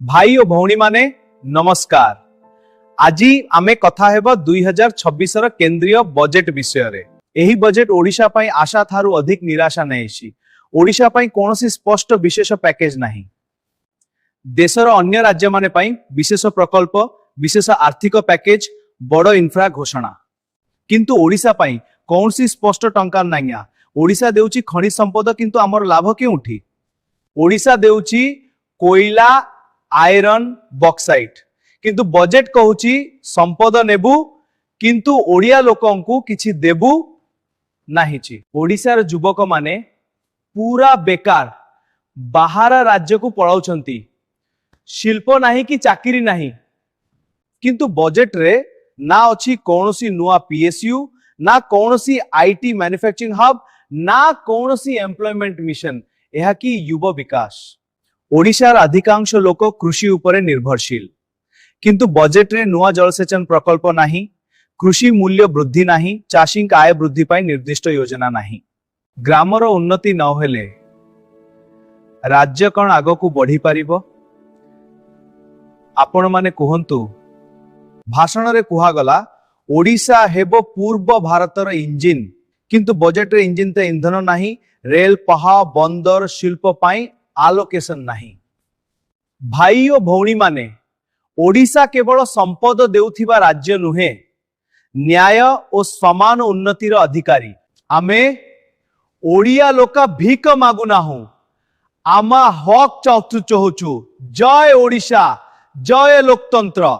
भाई और भौणी माने नमस्कार। आज आमे कथा हेबा 2026 र केंद्रीय बजेट विषय रे। एही बजेट ओडिशा पई आशा थारु अधिक निराशा नैछि। ओडिशा पई कोनोसी स्पष्ट विशेष पैकेज नाही। देशर अन्य राज्य माने पई विशेष प्रकल्प, विशेष आर्थिक पैकेज, बड़ इन्फ्रा घोषणा, किंतु ओडिशा पई कोनोसी स्पष्ट टंका नाइया। ओडिशा देउची खनिज संपद, किंतु हमर लाभ केउठी? ओडिशा देउची कोयला, आयरन, बॉक्साइट, किंतु बजेट कहूची संपद नेबु किंतु ओडिया लोकंकु किछि देबु नाहिची। ओडिशार युवक माने पूरा बेकार बाहर राज्य को पळाउछंती। शिल्प नाही कि चाकरी नाही, किंतु बजेट रे ना अछि कोनोसी नुआ पीएसयू, ना कोनोसी आईटी मैन्युफैक्चरिंग हब, ना कोनोसी एम्प्लॉयमेंट मिशन, एहा कि युवा विकास। ओडिशार अधिकांश लोक कृषि उपरे निर्भरशील, किंतु बजेट रे नुआ जलसेचन प्रकल्प नाही, कृषि मूल्य वृद्धि नाही, चाषी आय वृद्धि पाई निर्दिष्ट योजना नाही। ग्रामर उन्नति न हेले राज्य कौन आग को बढ़ी पारिबो? आपण माने कहंतु। भाषण रे कुहा गला ओडिशा हेबो पूर्व भारतर इंजिन, किंतु बजेट रे इंजिन ते इंधन नाही, रेल, पहा, बंदर, शिल्प पाई आलोकेशन नाही। भाई और भौणी माने ओडिशा केवल संपद देउथिबा राज्य नुहे, न्याय और समान उन्नतिर अधिकारी। आमे ओडिया लोका भीक मागु नाहु, आमा हक चाहु। जय ओडिशा, जय लोकतंत्र।